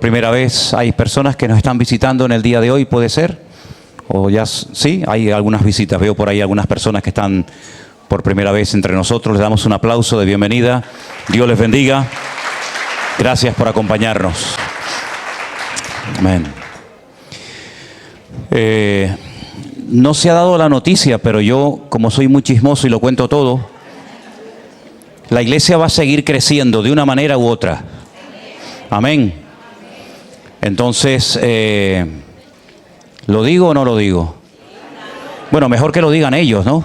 primera vez. Hay personas que nos están visitando en el día de hoy, ¿puede ser? O ya, sí, hay algunas visitas. Veo por ahí algunas personas que están por primera vez entre nosotros. Les damos un aplauso de bienvenida. Dios les bendiga. Gracias por acompañarnos. Amén. No se ha dado la noticia, pero yo, como soy muy chismoso y lo cuento todo, la iglesia va a seguir creciendo de una manera u otra. Amén. Entonces, ¿lo digo o no lo digo? Bueno, mejor que lo digan ellos, ¿no?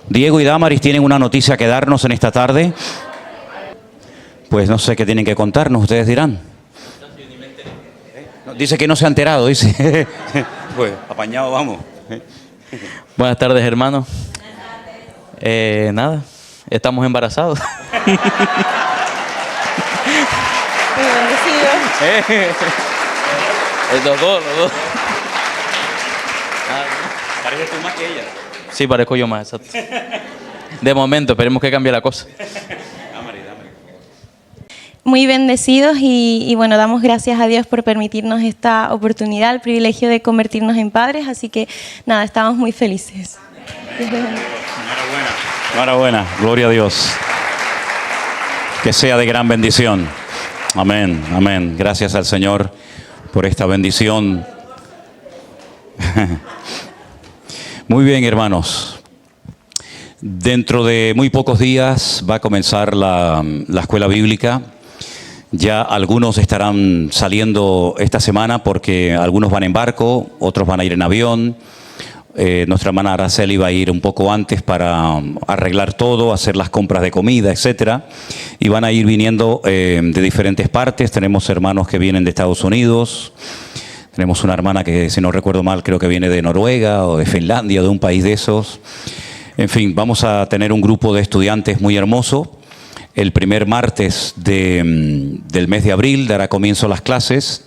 Diego y Damaris tienen una noticia que darnos en esta tarde. Pues no sé qué tienen que contarnos, ustedes dirán. Dice que no se ha enterado, dice. Pues apañado vamos. Buenas tardes, hermano. Nada, estamos embarazados. Muy bendecidos. Los dos. Pareces tú más que ella. Sí, parezco yo más, exacto. De momento, esperemos que cambie la cosa. Muy bendecidos y bueno, damos gracias a Dios por permitirnos esta oportunidad, el privilegio de convertirnos en padres, así que nada, estamos muy felices. Enhorabuena, gloria a Dios. Que sea de gran bendición. Amén, amén. Gracias al Señor por esta bendición. Muy bien, hermanos. Dentro de muy pocos días va a comenzar la escuela bíblica. Ya algunos estarán saliendo esta semana porque algunos van en barco, otros van a ir en avión. Nuestra hermana Araceli va a ir un poco antes para arreglar todo, hacer las compras de comida, etcétera. Y van a ir viniendo de diferentes partes. Tenemos hermanos que vienen de Estados Unidos. Tenemos una hermana que, si no recuerdo mal, creo que viene de Noruega o de Finlandia, de un país de esos. En fin, vamos a tener un grupo de estudiantes muy hermoso. El primer martes del mes de abril dará comienzo a las clases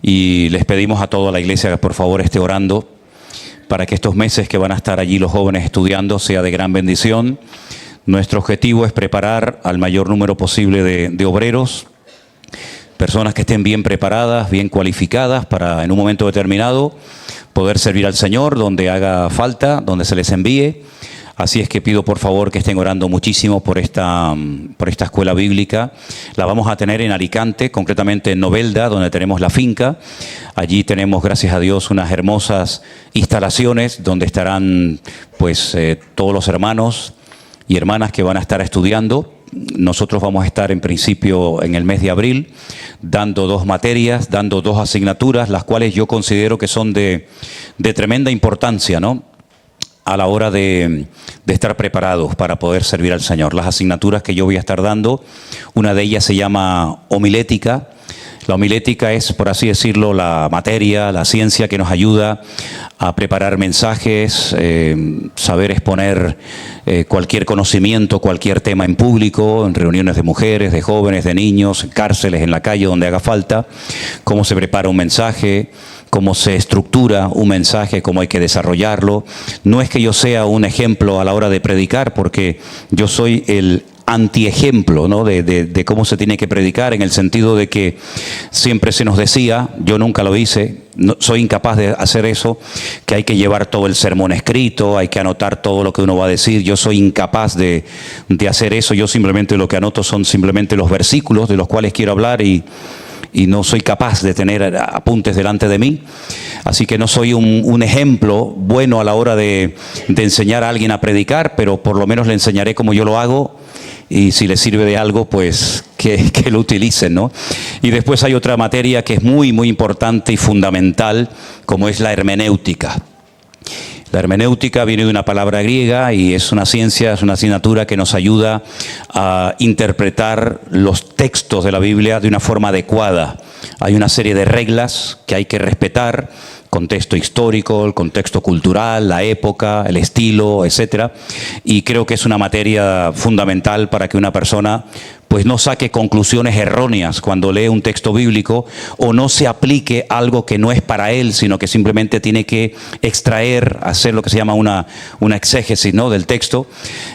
y les pedimos a toda la iglesia que por favor esté orando para que estos meses que van a estar allí los jóvenes estudiando sea de gran bendición. Nuestro objetivo es preparar al mayor número posible de obreros, personas que estén bien preparadas, bien cualificadas para en un momento determinado poder servir al Señor donde haga falta, donde se les envíe. Así es que pido por favor que estén orando muchísimo por esta escuela bíblica. La vamos a tener en Alicante, concretamente en Novelda, donde tenemos la finca. Allí tenemos, gracias a Dios, unas hermosas instalaciones donde estarán pues todos los hermanos y hermanas que van a estar estudiando. Nosotros vamos a estar en principio en el mes de abril dando 2 materias, dando 2 asignaturas, las cuales yo considero que son de tremenda importancia, ¿no?, a la hora de estar preparados para poder servir al Señor. Las asignaturas que yo voy a estar dando, una de ellas se llama homilética. La homilética es, por así decirlo, la materia, la ciencia que nos ayuda a preparar mensajes, saber exponer cualquier conocimiento, cualquier tema en público, en reuniones de mujeres, de jóvenes, de niños, en cárceles, en la calle, donde haga falta, cómo se prepara un mensaje, cómo se estructura un mensaje, cómo hay que desarrollarlo. No es que yo sea un ejemplo a la hora de predicar, porque yo soy el antiejemplo, ¿no?, de cómo se tiene que predicar, en el sentido de que siempre se nos decía, yo nunca lo hice, no, soy incapaz de hacer eso, que hay que llevar todo el sermón escrito, hay que anotar todo lo que uno va a decir. Yo soy incapaz de hacer eso. Yo simplemente lo que anoto son simplemente los versículos de los cuales quiero hablar y no soy capaz de tener apuntes delante de mí. Así que no soy un ejemplo bueno a la hora de enseñar a alguien a predicar, pero por lo menos le enseñaré cómo yo lo hago, y si les sirve de algo, pues que lo utilicen, ¿no? Y después hay otra materia que es muy, muy importante y fundamental, como es la hermenéutica. La hermenéutica viene de una palabra griega y es una ciencia, es una asignatura que nos ayuda a interpretar los textos de la Biblia de una forma adecuada. Hay una serie de reglas que hay que respetar, contexto histórico, el contexto cultural, la época, el estilo, etcétera. Y creo que es una materia fundamental para que una persona pues no saque conclusiones erróneas cuando lee un texto bíblico, o no se aplique algo que no es para él, sino que simplemente tiene que extraer, hacer lo que se llama una exégesis, ¿no?, del texto,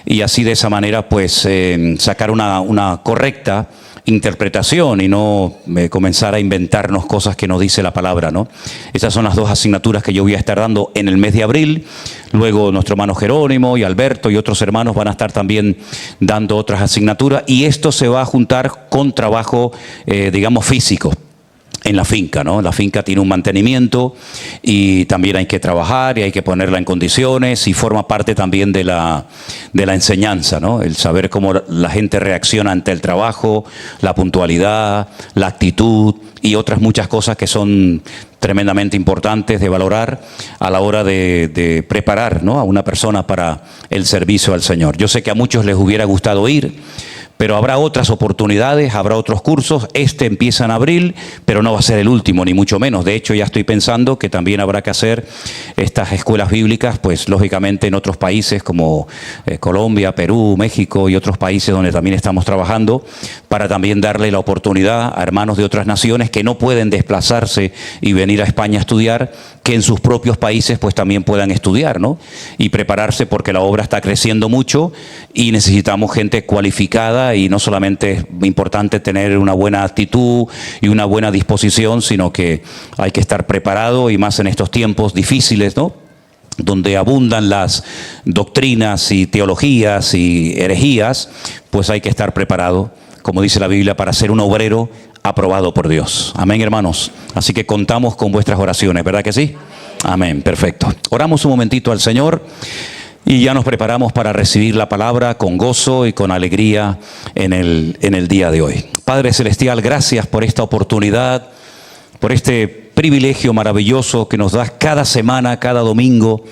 y así de esa manera pues sacar una correcta interpretación y no comenzar a inventarnos cosas que no dice la palabra, ¿no? Esas son las dos asignaturas que yo voy a estar dando en el mes de abril. Luego nuestro hermano Jerónimo y Alberto y otros hermanos van a estar también dando otras asignaturas, y esto se va a juntar con trabajo, digamos, físico. En la finca, ¿no? La finca tiene un mantenimiento y también hay que trabajar y hay que ponerla en condiciones, y forma parte también de la enseñanza, ¿no? El saber cómo la gente reacciona ante el trabajo, la puntualidad, la actitud y otras muchas cosas que son tremendamente importantes de valorar a la hora de preparar, ¿no?, a una persona para el servicio al Señor. Yo sé que a muchos les hubiera gustado ir, pero habrá otras oportunidades, habrá otros cursos. Este empieza en abril, pero no va a ser el último, ni mucho menos. De hecho, ya estoy pensando que también habrá que hacer estas escuelas bíblicas, pues lógicamente en otros países como Colombia, Perú, México y otros países donde también estamos trabajando, para también darle la oportunidad a hermanos de otras naciones que no pueden desplazarse y venir a España a estudiar, que en sus propios países pues también puedan estudiar, ¿no? Y prepararse, porque la obra está creciendo mucho y necesitamos gente cualificada. Y no solamente es importante tener una buena actitud y una buena disposición, sino que hay que estar preparado, y más en estos tiempos difíciles, ¿no?, donde abundan las doctrinas y teologías y herejías, pues hay que estar preparado, como dice la Biblia, para ser un obrero aprobado por Dios. Amén, hermanos. Así que contamos con vuestras oraciones, ¿verdad que sí? Amén, perfecto. Oramos un momentito al Señor y ya nos preparamos para recibir la palabra con gozo y con alegría en el día de hoy. Padre Celestial, gracias por esta oportunidad, por este privilegio maravilloso que nos das cada semana, cada domingo,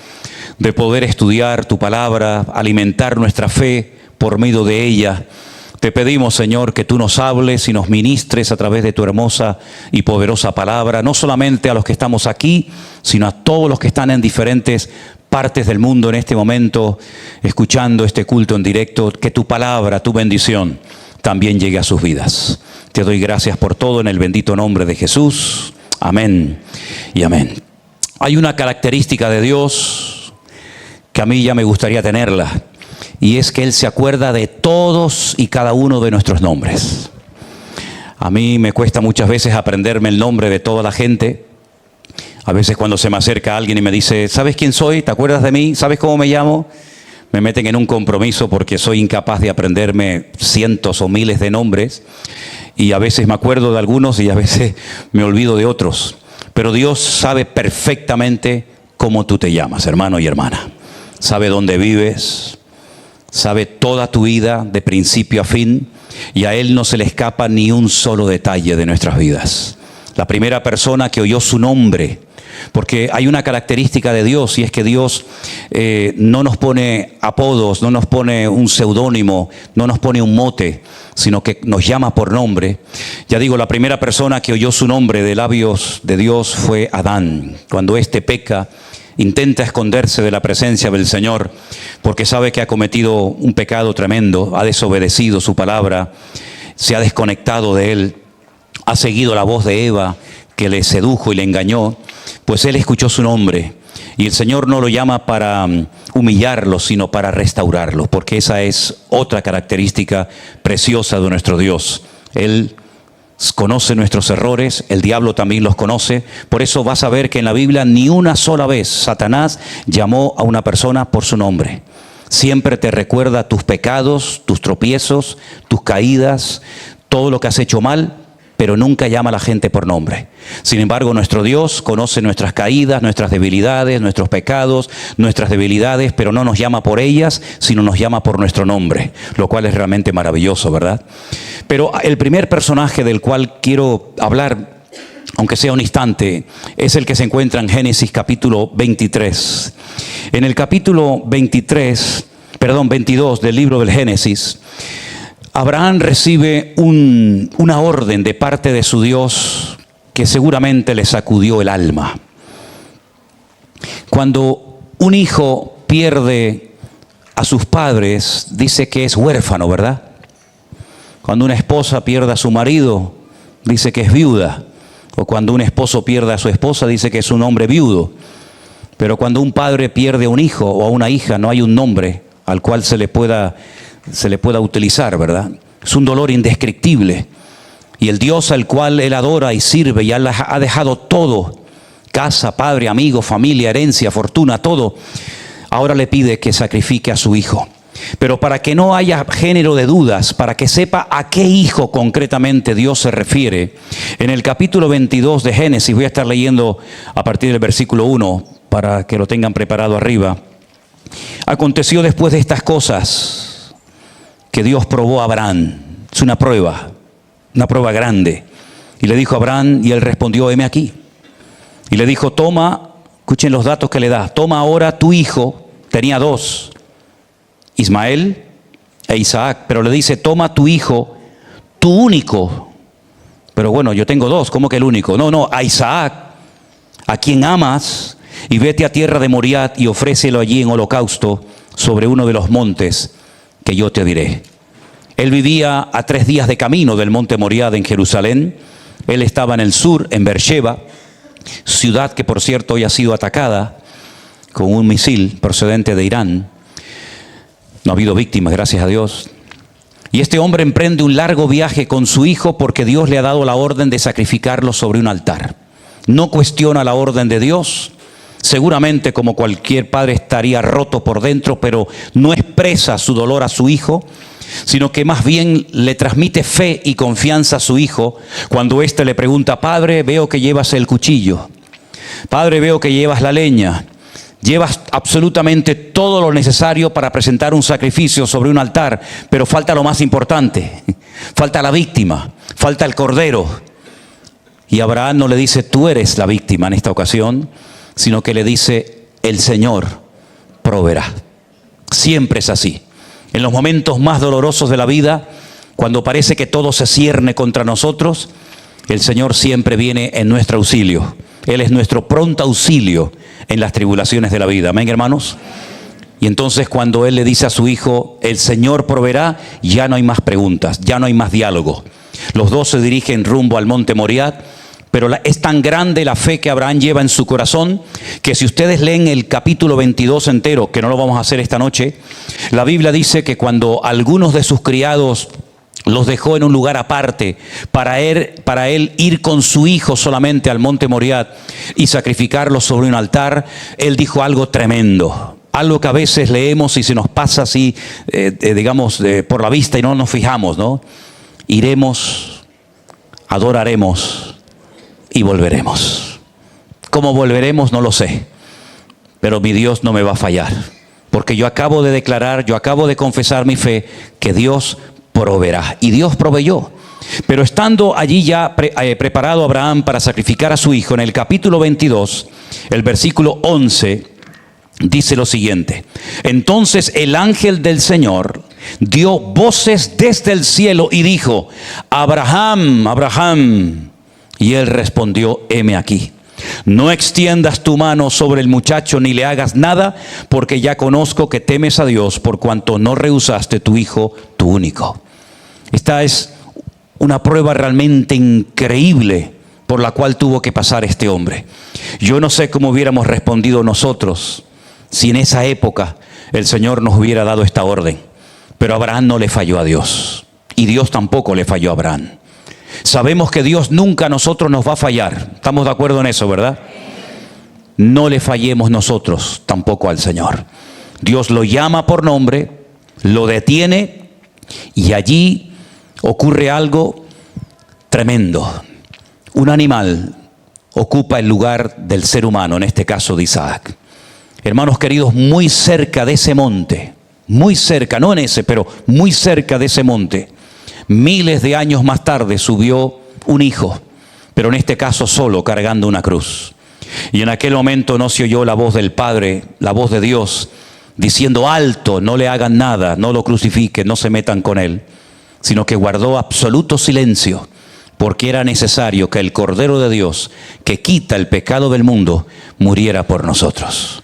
de poder estudiar tu palabra, alimentar nuestra fe por medio de ella. Te pedimos, Señor, que tú nos hables y nos ministres a través de tu hermosa y poderosa palabra, no solamente a los que estamos aquí, sino a todos los que están en diferentes partes del mundo en este momento, escuchando este culto en directo. Que tu palabra, tu bendición, también llegue a sus vidas. Te doy gracias por todo en el bendito nombre de Jesús. Amén y amén. Hay una característica de Dios que a mí ya me gustaría tenerla, y es que Él se acuerda de todos y cada uno de nuestros nombres. A mí me cuesta muchas veces aprenderme el nombre de toda la gente. A veces cuando se me acerca alguien y me dice, ¿sabes quién soy? ¿Te acuerdas de mí? ¿Sabes cómo me llamo? Me meten en un compromiso porque soy incapaz de aprenderme cientos o miles de nombres, y a veces me acuerdo de algunos y a veces me olvido de otros. Pero Dios sabe perfectamente cómo tú te llamas, hermano y hermana. Sabe dónde vives, sabe toda tu vida de principio a fin, y a Él no se le escapa ni un solo detalle de nuestras vidas. La primera persona que oyó su nombre, porque hay una característica de Dios, y es que Dios no nos pone apodos, no nos pone un seudónimo, no nos pone un mote, sino que nos llama por nombre. Ya digo, la primera persona que oyó su nombre de labios de Dios fue Adán. Cuando éste peca, intenta esconderse de la presencia del Señor, porque sabe que ha cometido un pecado tremendo, ha desobedecido su palabra, se ha desconectado de Él, ha seguido la voz de Eva, que le sedujo y le engañó. Pues él escuchó su nombre, y el Señor no lo llama para humillarlo, sino para restaurarlo, porque esa es otra característica preciosa de nuestro Dios. Él conoce nuestros errores, el diablo también los conoce. Por eso vas a ver que en la Biblia ni una sola vez Satanás llamó a una persona por su nombre. Siempre te recuerda tus pecados, tus tropiezos, tus caídas, todo lo que has hecho mal, pero nunca llama a la gente por nombre. Sin embargo, nuestro Dios conoce nuestras caídas, nuestras debilidades, nuestros pecados, nuestras debilidades, pero no nos llama por ellas, sino nos llama por nuestro nombre, lo cual es realmente maravilloso, ¿verdad? Pero el primer personaje del cual quiero hablar, aunque sea un instante, es el que se encuentra en Génesis capítulo 23. En el capítulo 22 del libro del Génesis, Abraham recibe una orden de parte de su Dios que seguramente le sacudió el alma. Cuando un hijo pierde a sus padres, dice que es huérfano, ¿verdad? Cuando una esposa pierde a su marido, dice que es viuda. O cuando un esposo pierde a su esposa, dice que es un hombre viudo. Pero cuando un padre pierde a un hijo o a una hija, no hay un nombre al cual se le pueda utilizar, ¿verdad? Es un dolor indescriptible. y el Dios al cual él adora y sirve, ya le ha dejado todo, casa, padre, amigo, familia, herencia, fortuna, todo, ahora le pide que sacrifique a su hijo. Pero para que no haya género de dudas, para que sepa a qué hijo concretamente Dios se refiere, en el capítulo 22 de Génesis, voy a estar leyendo a partir del versículo 1, para que lo tengan preparado arriba. Aconteció después de estas cosas que Dios probó a Abraham. Es una prueba grande. Y le dijo a Abraham, y él respondió, heme aquí. Y le dijo, toma, escuchen los datos que le da, toma ahora tu hijo, tenía dos, Ismael e Isaac, pero le dice, toma tu hijo, tu único. Pero bueno, yo tengo dos, ¿cómo que el único? No, a Isaac, a quien amas, y vete a tierra de Moriat y ofrécelo allí en holocausto sobre uno de los montes que yo te diré. Él vivía a 3 días de camino del monte Moriat en Jerusalén. Él estaba en el sur, en Beersheba, ciudad que por cierto hoy ha sido atacada con un misil procedente de Irán. No ha habido víctimas, gracias a Dios. Y este hombre emprende un largo viaje con su hijo porque Dios le ha dado la orden de sacrificarlo sobre un altar. No cuestiona la orden de Dios. Seguramente, como cualquier padre, estaría roto por dentro, pero no expresa su dolor a su hijo, sino que más bien le transmite fe y confianza a su hijo cuando éste le pregunta, padre, veo que llevas el cuchillo. Padre, veo que llevas la leña. Llevas absolutamente todo lo necesario para presentar un sacrificio sobre un altar, pero falta lo más importante, falta la víctima, falta el cordero. Y Abraham no le dice, tú eres la víctima en esta ocasión, sino que le dice, el Señor proveerá. Siempre es así. En los momentos más dolorosos de la vida, cuando parece que todo se cierne contra nosotros, el Señor siempre viene en nuestro auxilio. Él es nuestro pronto auxilio en las tribulaciones de la vida. Amén, hermanos. Y entonces cuando Él le dice a su hijo, el Señor proveerá, ya no hay más preguntas, ya no hay más diálogo. Los dos se dirigen rumbo al monte Moriat, pero es tan grande la fe que Abraham lleva en su corazón, que si ustedes leen el capítulo 22 entero, que no lo vamos a hacer esta noche, la Biblia dice que cuando algunos de sus criados los dejó en un lugar aparte para él ir con su hijo solamente al monte Moriat y sacrificarlo sobre un altar, él dijo algo tremendo, algo que a veces leemos y se nos pasa así, por la vista y no nos fijamos, ¿no? Iremos, adoraremos y volveremos. ¿Cómo volveremos? No lo sé, pero mi Dios no me va a fallar, porque yo acabo de declarar, yo acabo de confesar mi fe, que Dios proveerá. Y Dios proveyó. Pero estando allí ya preparado Abraham para sacrificar a su hijo, en el capítulo 22, el versículo 11, dice lo siguiente. Entonces el ángel del Señor dio voces desde el cielo y dijo, Abraham, Abraham. Y él respondió, heme aquí. No extiendas tu mano sobre el muchacho ni le hagas nada, porque ya conozco que temes a Dios por cuanto no rehusaste tu hijo, tu único. Esta es una prueba realmente increíble por la cual tuvo que pasar este hombre. Yo no sé cómo hubiéramos respondido nosotros si en esa época el Señor nos hubiera dado esta orden. Pero Abraham no le falló a Dios y Dios tampoco le falló a Abraham. Sabemos que Dios nunca a nosotros nos va a fallar. ¿Estamos de acuerdo en eso, verdad? No le fallemos nosotros tampoco al Señor. Dios lo llama por nombre, lo detiene y allí ocurre algo tremendo. Un animal ocupa el lugar del ser humano, en este caso de Isaac. Hermanos queridos, muy cerca de ese monte, muy cerca, no en ese, pero muy cerca de ese monte, miles de años más tarde subió un hijo, pero en este caso solo, cargando una cruz. Y en aquel momento no se oyó la voz del Padre, la voz de Dios, diciendo alto, no le hagan nada, no lo crucifiquen, no se metan con él, sino que guardó absoluto silencio, porque era necesario que el Cordero de Dios, que quita el pecado del mundo, muriera por nosotros.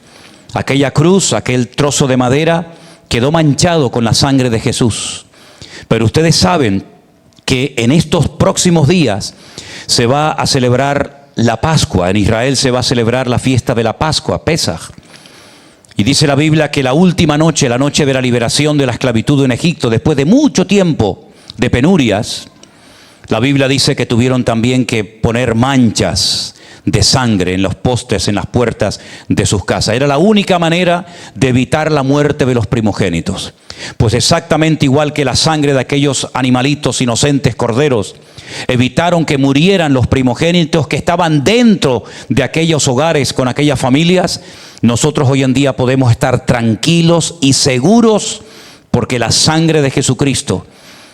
Aquella cruz, aquel trozo de madera, quedó manchado con la sangre de Jesús. Pero ustedes saben que en estos próximos días se va a celebrar la Pascua. En Israel se va a celebrar la fiesta de la Pascua, Pesaj. Y dice la Biblia que la última noche, la noche de la liberación de la esclavitud en Egipto, después de mucho tiempo de penurias, La Biblia dice que tuvieron también que poner manchas de sangre en los postes, en las puertas de sus casas. Era la única manera de evitar la muerte de los primogénitos. Pues exactamente igual que la sangre de aquellos animalitos inocentes, corderos, evitaron que murieran los primogénitos que estaban dentro de aquellos hogares con aquellas familias, nosotros hoy en día podemos estar tranquilos y seguros porque la sangre de Jesucristo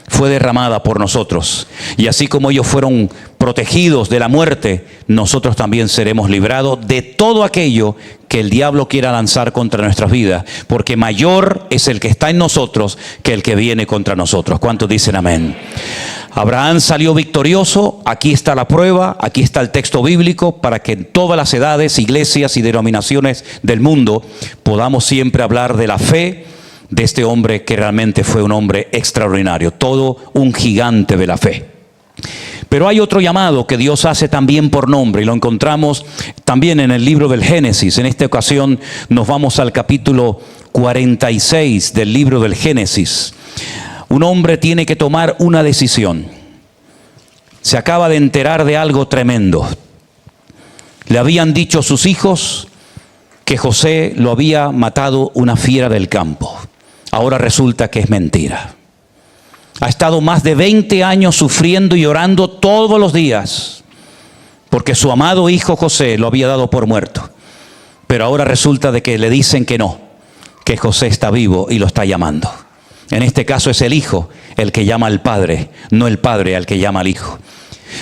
fue derramada por nosotros. Y así como ellos fueron protegidos de la muerte, nosotros también seremos librados de todo aquello que el diablo quiera lanzar contra nuestras vidas, porque mayor es el que está en nosotros que el que viene contra nosotros. ¿Cuántos dicen amén? Abraham salió victorioso. Aquí está la prueba, aquí está el texto bíblico para que en todas las edades, iglesias y denominaciones del mundo podamos siempre hablar de la fe de este hombre que realmente fue un hombre extraordinario, todo un gigante de la fe. Pero hay otro llamado que Dios hace también por nombre y lo encontramos también en el libro del Génesis. En esta ocasión nos vamos al capítulo 46 del libro del Génesis. Un hombre tiene que tomar una decisión. Se acaba de enterar de algo tremendo. Le habían dicho sus hijos que José lo había matado una fiera del campo. Ahora resulta que es mentira. Ha estado más de 20 años sufriendo y llorando todos los días porque su amado hijo José lo había dado por muerto. Pero ahora resulta de que le dicen que no, que José está vivo y lo está llamando. En este caso es el hijo el que llama al padre, no el padre al que llama al hijo.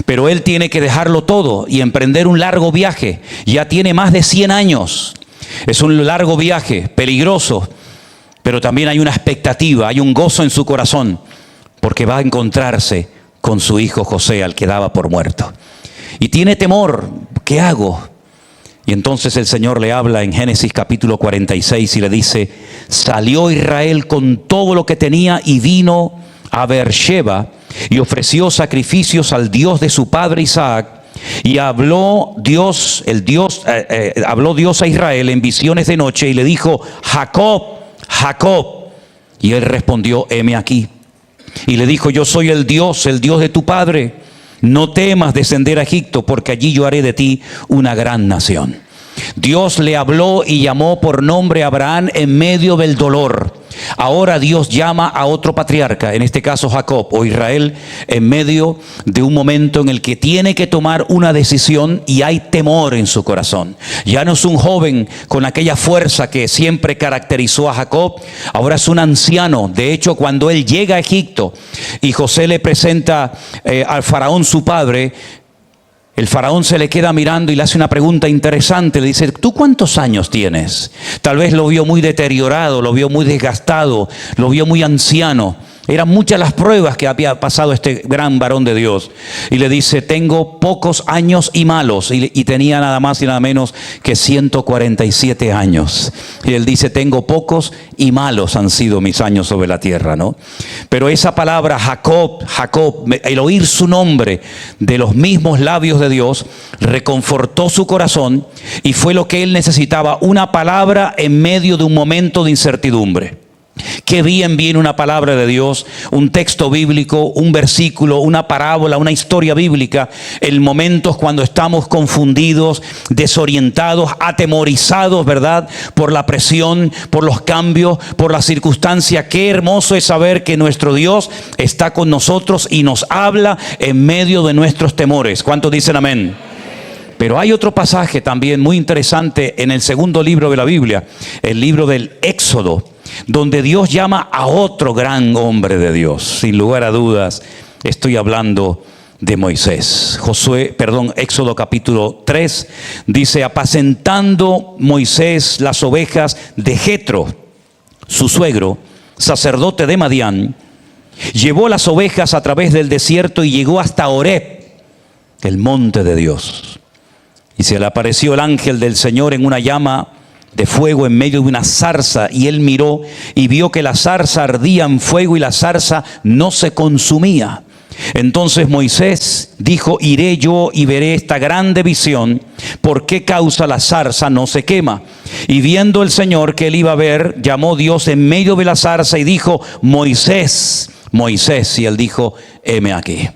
Pero él tiene que dejarlo todo y emprender un largo viaje. Ya tiene más de 100 años. Es un largo viaje, peligroso. Pero también hay una expectativa, hay un gozo en su corazón, porque va a encontrarse con su hijo José, al que daba por muerto. Y tiene temor, ¿qué hago? Y entonces el Señor le habla en Génesis capítulo 46 y le dice: salió Israel con todo lo que tenía y vino a Beersheba y ofreció sacrificios al Dios de su padre Isaac. Y habló Dios a Israel en visiones de noche y le dijo: Jacob, Jacob. Y él respondió: heme aquí. Y le dijo: yo soy el Dios de tu padre. No temas descender a Egipto, porque allí yo haré de ti una gran nación. Dios le habló y llamó por nombre a Abraham en medio del dolor. Ahora Dios llama a otro patriarca, en este caso Jacob o Israel, en medio de un momento en el que tiene que tomar una decisión y hay temor en su corazón. Ya no es un joven con aquella fuerza que siempre caracterizó a Jacob, ahora es un anciano. De hecho, cuando él llega a Egipto y José le presenta al faraón su padre, el faraón se le queda mirando y le hace una pregunta interesante. Le dice: ¿tú cuántos años tienes? Tal vez lo vio muy deteriorado, lo vio muy desgastado, lo vio muy anciano. Eran muchas las pruebas que había pasado este gran varón de Dios. Y le dice: tengo pocos años y malos. Y tenía nada más y nada menos que 147 años. Y él dice: tengo pocos y malos han sido mis años sobre la tierra, ¿no? Pero esa palabra Jacob, Jacob, el oír su nombre de los mismos labios de Dios, reconfortó su corazón y fue lo que él necesitaba, una palabra en medio de un momento de incertidumbre. Qué bien viene una palabra de Dios, un texto bíblico, un versículo, una parábola, una historia bíblica, en momentos cuando estamos confundidos, desorientados, atemorizados, ¿verdad? Por la presión, por los cambios, por la circunstancia. Qué hermoso es saber que nuestro Dios está con nosotros y nos habla en medio de nuestros temores. ¿Cuántos dicen amén? Pero hay otro pasaje también muy interesante en el segundo libro de la Biblia, el libro del Éxodo, donde Dios llama a otro gran hombre de Dios. Sin lugar a dudas, estoy hablando de Moisés. Éxodo capítulo 3 dice: apacentando Moisés las ovejas de Jetro, su suegro, sacerdote de Madián, llevó las ovejas a través del desierto y llegó hasta Horeb, el monte de Dios. Y se le apareció el ángel del Señor en una llama de fuego en medio de una zarza, y él miró y vio que la zarza ardía en fuego y la zarza no se consumía. Entonces Moisés dijo: iré yo y veré esta grande visión, ¿por qué causa la zarza no se quema? Y viendo el Señor que él iba a ver, llamó Dios en medio de la zarza y dijo: Moisés, Moisés. Y él dijo: heme aquí.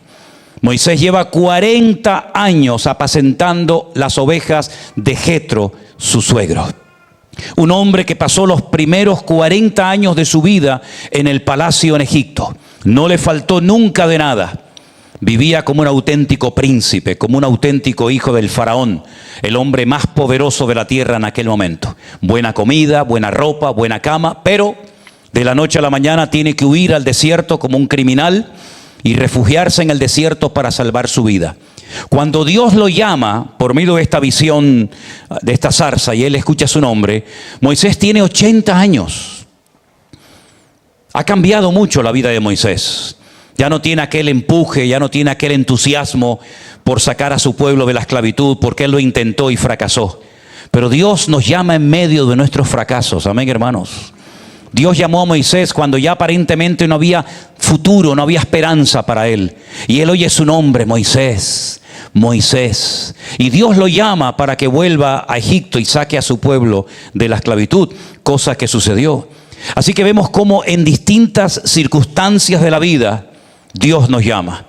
Moisés lleva 40 años apacentando las ovejas de Jetro, su suegro. Un hombre que pasó los primeros 40 años de su vida en el palacio en Egipto. No le faltó nunca de nada. Vivía como un auténtico príncipe, como un auténtico hijo del faraón, el hombre más poderoso de la tierra en aquel momento. Buena comida, buena ropa, buena cama, pero de la noche a la mañana tiene que huir al desierto como un criminal y refugiarse en el desierto para salvar su vida. Cuando Dios lo llama por medio de esta visión, de esta zarza, y él escucha su nombre, Moisés tiene 80 años. Ha cambiado mucho la vida de Moisés. Ya no tiene aquel empuje, ya no tiene aquel entusiasmo por sacar a su pueblo de la esclavitud, porque él lo intentó y fracasó. Pero Dios nos llama en medio de nuestros fracasos. Amén, hermanos. Dios llamó a Moisés cuando ya aparentemente no había futuro, no había esperanza para él. Y él oye su nombre, Moisés, Moisés. Y Dios lo llama para que vuelva a Egipto y saque a su pueblo de la esclavitud, cosa que sucedió. Así que vemos cómo en distintas circunstancias de la vida Dios nos llama.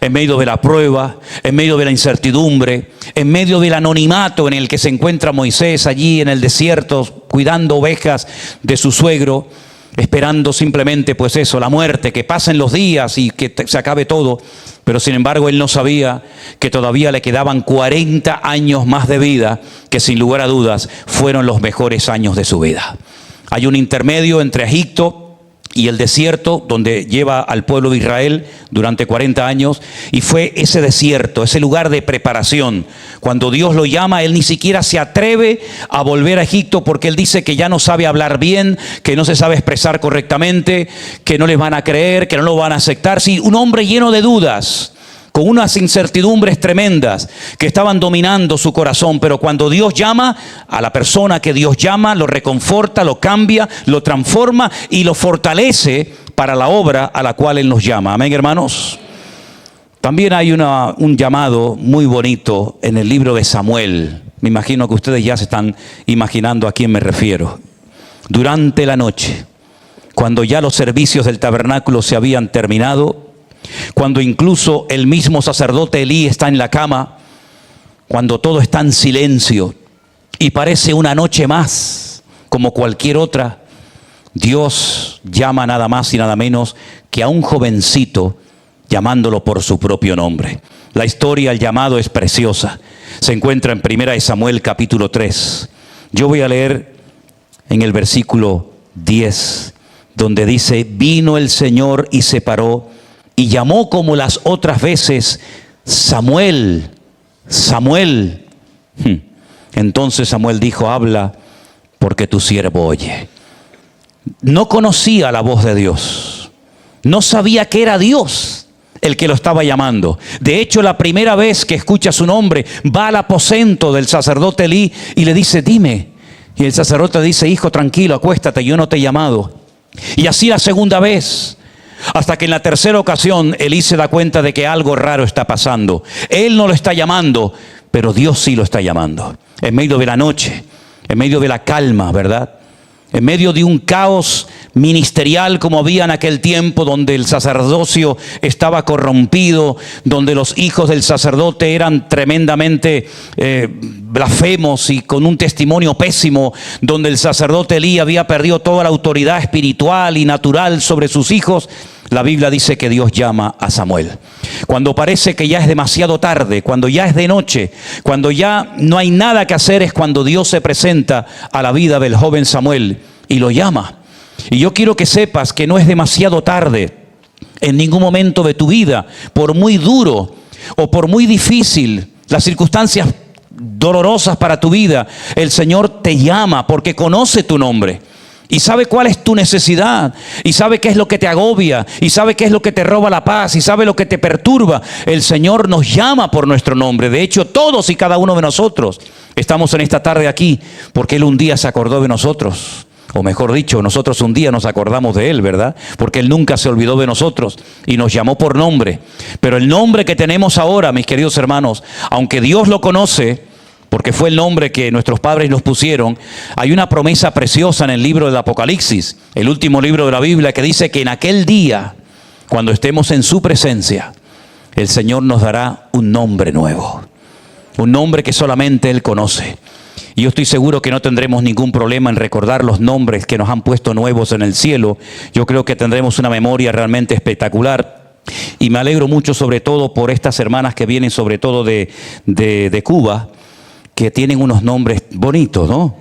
En medio de la prueba, en medio de la incertidumbre, en medio del anonimato en el que se encuentra Moisés allí en el desierto, cuidando ovejas de su suegro, esperando simplemente pues eso, la muerte, que pasen los días y que se acabe todo. Pero sin embargo él no sabía que todavía le quedaban 40 años más de vida, que sin lugar a dudas fueron los mejores años de su vida. Hay un intermedio entre Egipto y el desierto, donde lleva al pueblo de Israel durante 40 años, y fue ese desierto, ese lugar de preparación. Cuando Dios lo llama, él ni siquiera se atreve a volver a Egipto, porque él dice que ya no sabe hablar bien, que no se sabe expresar correctamente, que no les van a creer, que no lo van a aceptar. Sí, un hombre lleno de dudas, con unas incertidumbres tremendas que estaban dominando su corazón. Pero cuando Dios llama a la persona que Dios llama, lo reconforta, lo cambia, lo transforma y lo fortalece para la obra a la cual Él nos llama. Amén, hermanos. También hay un llamado muy bonito en el libro de Samuel. Me imagino que ustedes ya se están imaginando a quién me refiero. Durante la noche, cuando ya los servicios del tabernáculo se habían terminado, cuando incluso el mismo sacerdote Elí está en la cama, cuando todo está en silencio y parece una noche más como cualquier otra, Dios llama nada más y nada menos que a un jovencito, llamándolo por su propio nombre. La historia, el llamado es preciosa. Se encuentra en 1 Samuel capítulo 3. Yo voy a leer en el versículo 10, donde dice: vino el Señor y se paró y llamó como las otras veces: Samuel, Samuel. Entonces Samuel dijo: habla, porque tu siervo oye. No conocía la voz de Dios. No sabía que era Dios el que lo estaba llamando. De hecho, la primera vez que escucha su nombre, va al aposento del sacerdote Elí y le dice: dime. Y el sacerdote dice: hijo, tranquilo, acuéstate, yo no te he llamado. Y así la segunda vez, hasta que en la tercera ocasión Elí se da cuenta de que algo raro está pasando. Él no lo está llamando, pero Dios sí lo está llamando. En medio de la noche, en medio de la calma, ¿verdad? En medio de un caos ministerial como había en aquel tiempo, donde el sacerdocio estaba corrompido, donde los hijos del sacerdote eran tremendamente blasfemos y con un testimonio pésimo, donde el sacerdote Elí había perdido toda la autoridad espiritual y natural sobre sus hijos. La Biblia dice que Dios llama a Samuel. Cuando parece que ya es demasiado tarde, cuando ya es de noche, cuando ya no hay nada que hacer, es cuando Dios se presenta a la vida del joven Samuel y lo llama. Y yo quiero que sepas que no es demasiado tarde en ningún momento de tu vida, por muy duro o por muy difícil, las circunstancias dolorosas para tu vida, el Señor te llama porque conoce tu nombre. Y sabe cuál es tu necesidad, y sabe qué es lo que te agobia, y sabe qué es lo que te roba la paz, y sabe lo que te perturba. El Señor nos llama por nuestro nombre. De hecho, todos y cada uno de nosotros estamos en esta tarde aquí porque Él un día se acordó de nosotros. O mejor dicho, nosotros un día nos acordamos de Él, ¿verdad? Porque Él nunca se olvidó de nosotros y nos llamó por nombre. Pero el nombre que tenemos ahora, mis queridos hermanos, aunque Dios lo conoce, porque fue el nombre que nuestros padres nos pusieron, hay una promesa preciosa en el libro del Apocalipsis, el último libro de la Biblia, que dice que en aquel día, cuando estemos en su presencia, el Señor nos dará un nombre nuevo, un nombre que solamente Él conoce. Y yo estoy seguro que no tendremos ningún problema en recordar los nombres que nos han puesto nuevos en el cielo. Yo creo que tendremos una memoria realmente espectacular. Y me alegro mucho sobre todo por estas hermanas que vienen sobre todo de Cuba, que tienen unos nombres bonitos, ¿no?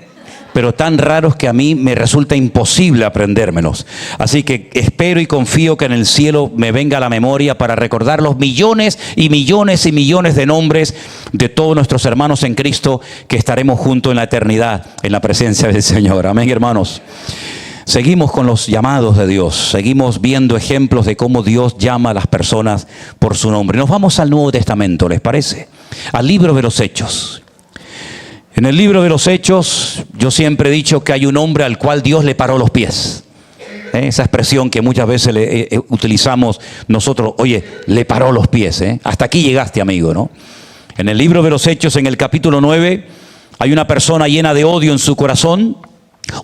Pero tan raros que a mí me resulta imposible aprendérmelos. Así que espero y confío que en el cielo me venga a la memoria para recordar los millones y millones y millones de nombres de todos nuestros hermanos en Cristo que estaremos juntos en la eternidad, en la presencia del Señor. Amén, hermanos. Seguimos con los llamados de Dios, seguimos viendo ejemplos de cómo Dios llama a las personas por su nombre. Nos vamos al Nuevo Testamento, ¿les parece? Al libro de los Hechos. En el libro de los Hechos, yo siempre he dicho que hay un hombre al cual Dios le paró los pies. Esa expresión que muchas veces utilizamos nosotros, oye, le paró los pies. Hasta aquí llegaste, amigo, ¿no? En el libro de los Hechos, en el capítulo 9, hay una persona llena de odio en su corazón,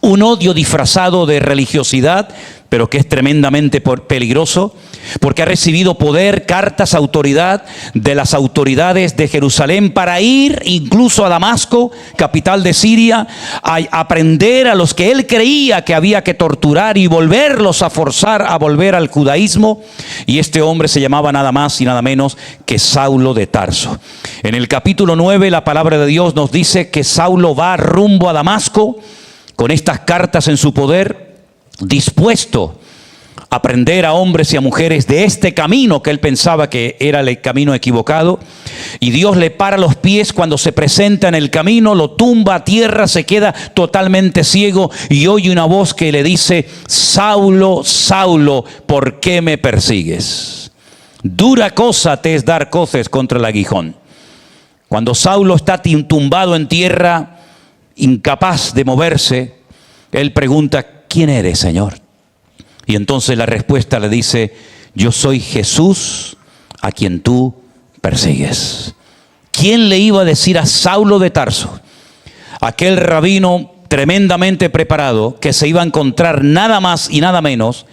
un odio disfrazado de religiosidad, pero que es tremendamente peligroso, porque ha recibido poder, cartas, autoridad de las autoridades de Jerusalén para ir incluso a Damasco, capital de Siria, a aprender a los que él creía que había que torturar y volverlos a forzar a volver al judaísmo. Y este hombre se llamaba nada más y nada menos que Saulo de Tarso. En el capítulo 9 la palabra de Dios nos dice que Saulo va rumbo a Damasco con estas cartas en su poder, dispuesto a prender a hombres y a mujeres de este camino que él pensaba que era el camino equivocado. Y Dios le para los pies cuando se presenta en el camino, lo tumba a tierra, se queda totalmente ciego y oye una voz que le dice: Saulo, Saulo, ¿por qué me persigues? Dura cosa te es dar coces contra el aguijón. Cuando Saulo está tumbado en tierra, incapaz de moverse, él pregunta: ¿quién eres, Señor? Y entonces la respuesta le dice: yo soy Jesús a quien tú persigues. ¿Quién le iba a decir a Saulo de Tarso, aquel rabino tremendamente preparado, que se iba a encontrar nada más y nada menos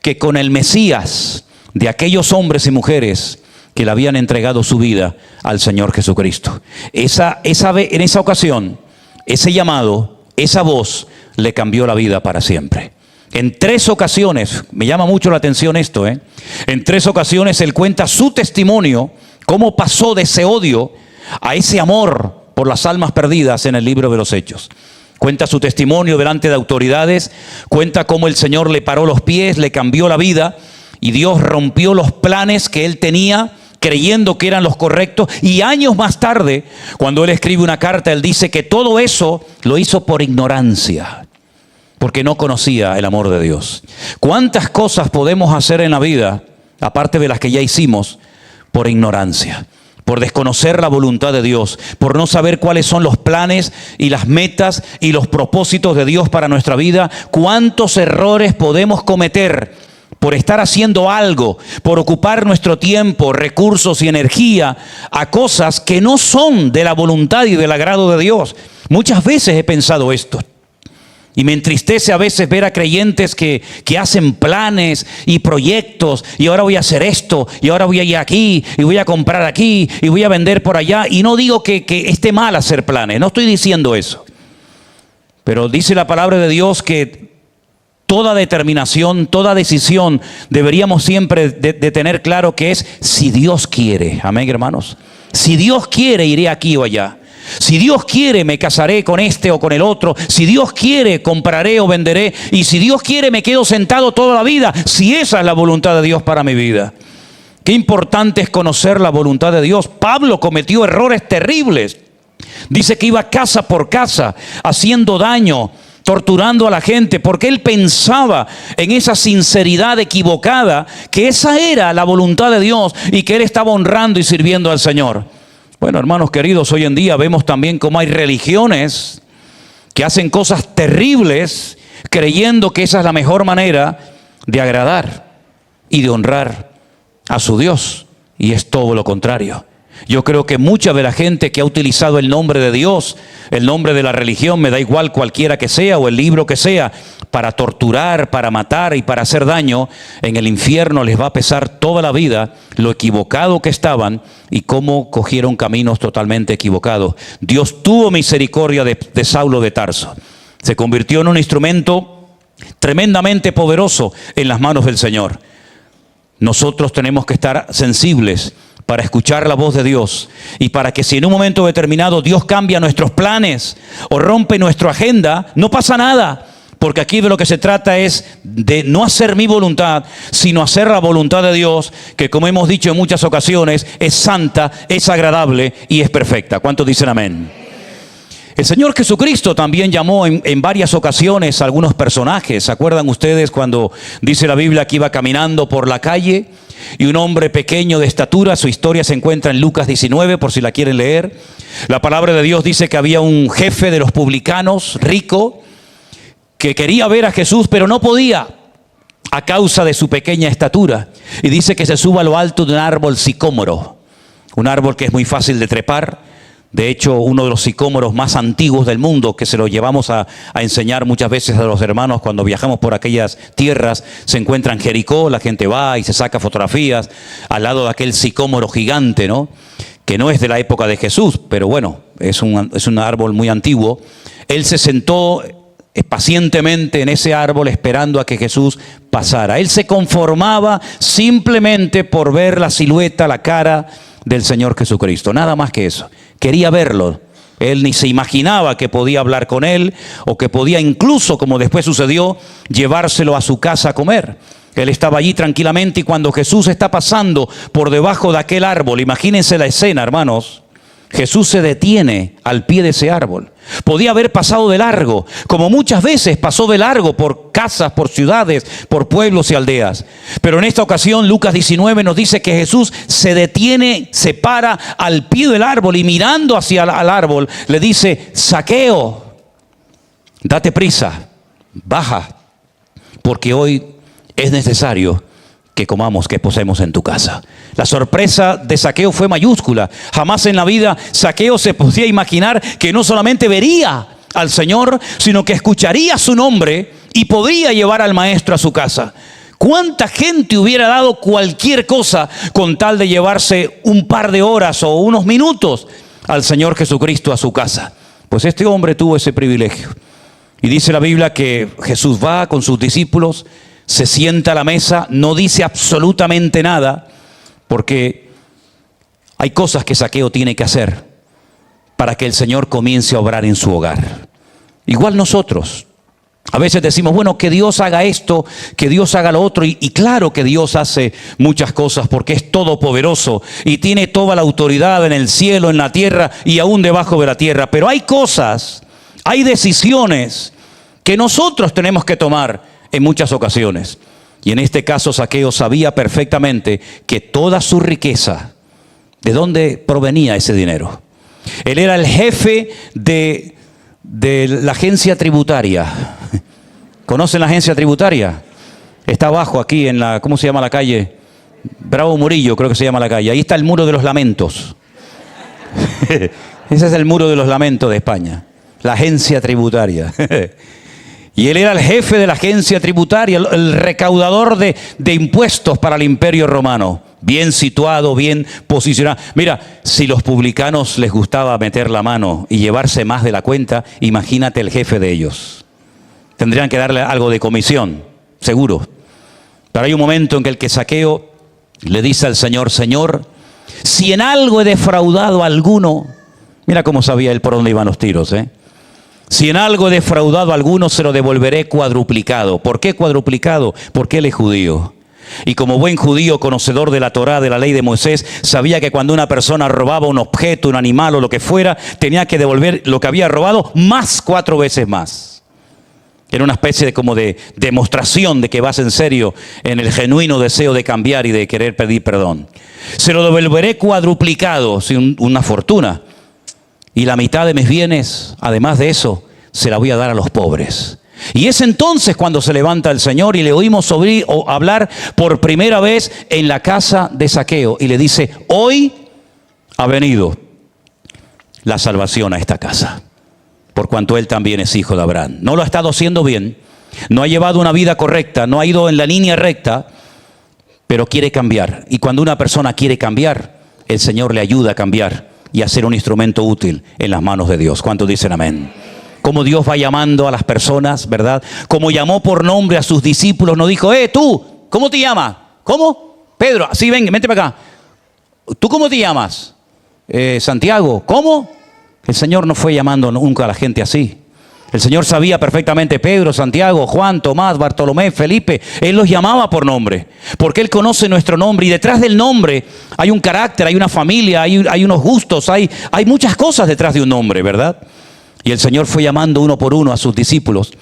que con el Mesías de aquellos hombres y mujeres que le habían entregado su vida al Señor Jesucristo? En esa ocasión, ese llamado, esa voz le cambió la vida para siempre. En 3 ocasiones, me llama mucho la atención esto, en 3 ocasiones él cuenta su testimonio, cómo pasó de ese odio a ese amor por las almas perdidas en el libro de los Hechos. Cuenta su testimonio delante de autoridades, cuenta cómo el Señor le paró los pies, le cambió la vida y Dios rompió los planes que él tenía, creyendo que eran los correctos. Y años más tarde, cuando él escribe una carta, él dice que todo eso lo hizo por ignorancia, porque no conocía el amor de Dios. ¿Cuántas cosas podemos hacer en la vida, aparte de las que ya hicimos, por ignorancia? Por desconocer la voluntad de Dios, por no saber cuáles son los planes y las metas y los propósitos de Dios para nuestra vida. ¿Cuántos errores podemos cometer por estar haciendo algo, por ocupar nuestro tiempo, recursos y energía a cosas que no son de la voluntad y del agrado de Dios? Muchas veces he pensado esto. Y me entristece a veces ver a creyentes que hacen planes y proyectos, y ahora voy a hacer esto, y ahora voy a ir aquí, y voy a comprar aquí, y voy a vender por allá. Y no digo que esté mal hacer planes, no estoy diciendo eso. Pero dice la palabra de Dios que toda determinación, toda decisión deberíamos siempre de tener claro que es si Dios quiere. Amén, hermanos. Si Dios quiere, iré aquí o allá. Si Dios quiere, me casaré con este o con el otro. Si Dios quiere, compraré o venderé. Y si Dios quiere, me quedo sentado toda la vida, si esa es la voluntad de Dios para mi vida. Qué importante es conocer la voluntad de Dios. Pablo cometió errores terribles. Dice que iba casa por casa haciendo daño, torturando a la gente, porque él pensaba en esa sinceridad equivocada, que esa era la voluntad de Dios y que él estaba honrando y sirviendo al Señor. Bueno, hermanos queridos, hoy en día vemos también cómo hay religiones que hacen cosas terribles creyendo que esa es la mejor manera de agradar y de honrar a su Dios. Y es todo lo contrario. Yo creo que mucha de la gente que ha utilizado el nombre de Dios, el nombre de la religión, me da igual cualquiera que sea, o el libro que sea, para torturar, para matar y para hacer daño, en el infierno les va a pesar toda la vida lo equivocado que estaban y cómo cogieron caminos totalmente equivocados. Dios tuvo misericordia de Saulo de Tarso. Se convirtió en un instrumento tremendamente poderoso en las manos del Señor. Nosotros tenemos que estar sensibles para escuchar la voz de Dios y para que si en un momento determinado Dios cambia nuestros planes o rompe nuestra agenda, no pasa nada, porque aquí de lo que se trata es de no hacer mi voluntad, sino hacer la voluntad de Dios, que como hemos dicho en muchas ocasiones, es santa, es agradable y es perfecta. ¿Cuántos dicen amén? El Señor Jesucristo también llamó en varias ocasiones a algunos personajes. ¿Se acuerdan ustedes cuando dice la Biblia que iba caminando por la calle y un hombre pequeño de estatura? Su historia se encuentra en Lucas 19, por si la quieren leer. La palabra de Dios dice que había un jefe de los publicanos, rico, que quería ver a Jesús, pero no podía a causa de su pequeña estatura. Y dice que se suba a lo alto de un árbol sicómoro, un árbol que es muy fácil de trepar. De hecho, uno de los sicómoros más antiguos del mundo, que se lo llevamos a enseñar muchas veces a los hermanos cuando viajamos por aquellas tierras, se encuentra en Jericó. La gente va y se saca fotografías al lado de aquel sicómoro gigante, ¿no? Que no es de la época de Jesús, pero bueno, es un árbol muy antiguo. Él se sentó pacientemente en ese árbol esperando a que Jesús pasara. Él se conformaba simplemente por ver la silueta, la cara del Señor Jesucristo, nada más que eso. Quería verlo. Él ni se imaginaba que podía hablar con él o que podía incluso, como después sucedió, llevárselo a su casa a comer. Él estaba allí tranquilamente y cuando Jesús está pasando por debajo de aquel árbol, imagínense la escena, hermanos, Jesús se detiene al pie de ese árbol. Podía haber pasado de largo, como muchas veces pasó de largo por casas, por ciudades, por pueblos y aldeas. Pero en esta ocasión Lucas 19 nos dice que Jesús se detiene, se para al pie del árbol y mirando hacia el árbol le dice: Zaqueo, date prisa, baja, porque hoy es necesario que comamos, que posemos en tu casa. La sorpresa de Zaqueo fue mayúscula. Jamás en la vida Zaqueo se podía imaginar que no solamente vería al Señor, sino que escucharía su nombre y podría llevar al maestro a su casa. ¿Cuánta gente hubiera dado cualquier cosa con tal de llevarse un par de horas o unos minutos al Señor Jesucristo a su casa? Pues este hombre tuvo ese privilegio. Y dice la Biblia que Jesús va con sus discípulos, se sienta a la mesa, no dice absolutamente nada, porque hay cosas que Zaqueo tiene que hacer para que el Señor comience a obrar en su hogar. Igual nosotros, a veces decimos, bueno, que Dios haga esto, que Dios haga lo otro, y claro que Dios hace muchas cosas porque es todopoderoso y tiene toda la autoridad en el cielo, en la tierra y aún debajo de la tierra. Pero hay cosas, hay decisiones que nosotros tenemos que tomar en muchas ocasiones. Y en este caso Zaqueo sabía perfectamente que toda su riqueza, ¿de dónde provenía ese dinero? Él era el jefe de la agencia tributaria. ¿Conocen la agencia tributaria? Está abajo aquí en la, ¿cómo se llama la calle? Bravo Murillo, creo que se llama la calle. Ahí está el muro de los lamentos. Ese es el muro de los lamentos de España. La agencia tributaria. Y él era el jefe de la agencia tributaria, el recaudador de impuestos para el Imperio Romano. Bien situado, bien posicionado. Mira, si los publicanos les gustaba meter la mano y llevarse más de la cuenta, imagínate el jefe de ellos. Tendrían que darle algo de comisión, seguro. Pero hay un momento en que Zaqueo le dice al Señor: Señor, si en algo he defraudado a alguno, mira cómo sabía él por dónde iban los tiros, Si en algo he defraudado a alguno, se lo devolveré cuadruplicado. ¿Por qué cuadruplicado? Porque él es judío. Y como buen judío, conocedor de la Torá, de la ley de Moisés, sabía que cuando una persona robaba un objeto, un animal o lo que fuera, tenía que devolver lo que había robado más 4 veces más. Era una especie de demostración de que vas en serio en el genuino deseo de cambiar y de querer pedir perdón. Se lo devolveré cuadruplicado, una fortuna. Y la mitad de mis bienes, además de eso, se la voy a dar a los pobres. Y es entonces cuando se levanta el Señor y le oímos hablar por primera vez en la casa de Zaqueo. Y le dice: hoy ha venido la salvación a esta casa, por cuanto él también es hijo de Abraham. No lo ha estado haciendo bien, no ha llevado una vida correcta, no ha ido en la línea recta, pero quiere cambiar. Y cuando una persona quiere cambiar, el Señor le ayuda a cambiar y a ser un instrumento útil en las manos de Dios. ¿Cuántos dicen amén? Como Dios va llamando a las personas, ¿verdad? Como llamó por nombre a sus discípulos, no dijo, tú, ¿cómo te llamas? ¿Cómo? Pedro, sí, ven, vente para acá. ¿Tú cómo te llamas? Santiago, ¿cómo? El Señor no fue llamando nunca a la gente así. El Señor sabía perfectamente Pedro, Santiago, Juan, Tomás, Bartolomé, Felipe. Él los llamaba por nombre, porque Él conoce nuestro nombre. Y detrás del nombre hay un carácter, hay una familia, hay unos gustos, hay muchas cosas detrás de un nombre, ¿verdad? Y el Señor fue llamando uno por uno a sus discípulos.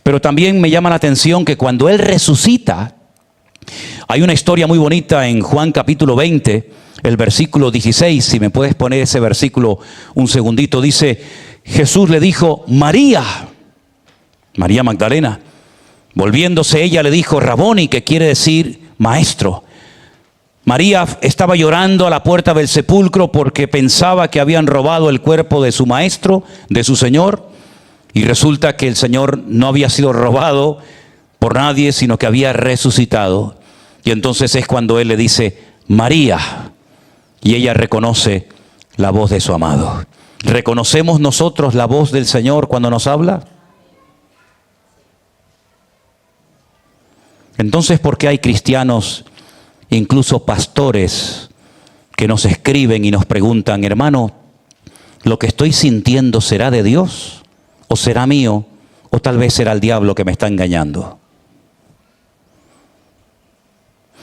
Pero también me llama la atención que cuando Él resucita, hay una historia muy bonita en Juan capítulo 20, el versículo 16. Si me puedes poner ese versículo un segundito. Dice, Jesús le dijo, María Magdalena. Volviéndose ella le dijo, Raboni, que quiere decir maestro. María estaba llorando a la puerta del sepulcro porque pensaba que habían robado el cuerpo de su maestro, de su Señor. Y resulta que el Señor no había sido robado por nadie, sino que había resucitado. Y entonces es cuando Él le dice, María. Y ella reconoce la voz de su amado. ¿Reconocemos nosotros la voz del Señor cuando nos habla? Entonces, ¿por qué hay cristianos, incluso pastores, que nos escriben y nos preguntan, hermano, ¿lo que estoy sintiendo será de Dios? ¿O será mío? ¿O tal vez será el diablo que me está engañando?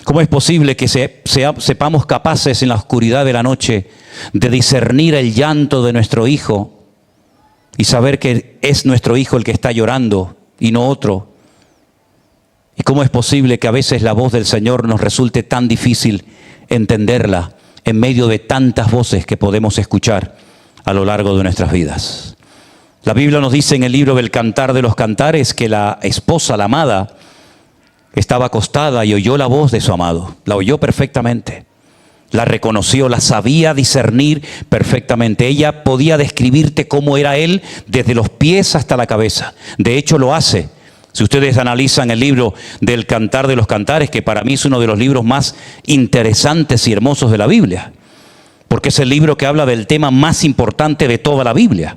¿Cómo es posible que sepamos capaces en la oscuridad de la noche de discernir el llanto de nuestro hijo y saber que es nuestro hijo el que está llorando y no otro? ¿Y cómo es posible que a veces la voz del Señor nos resulte tan difícil entenderla en medio de tantas voces que podemos escuchar a lo largo de nuestras vidas? La Biblia nos dice en el libro del Cantar de los Cantares que la esposa, la amada, estaba acostada y oyó la voz de su amado. La oyó perfectamente. La reconoció, la sabía discernir perfectamente. Ella podía describirte cómo era él desde los pies hasta la cabeza. De hecho, lo hace. Si ustedes analizan el libro del Cantar de los Cantares, que para mí es uno de los libros más interesantes y hermosos de la Biblia, porque es el libro que habla del tema más importante de toda la Biblia.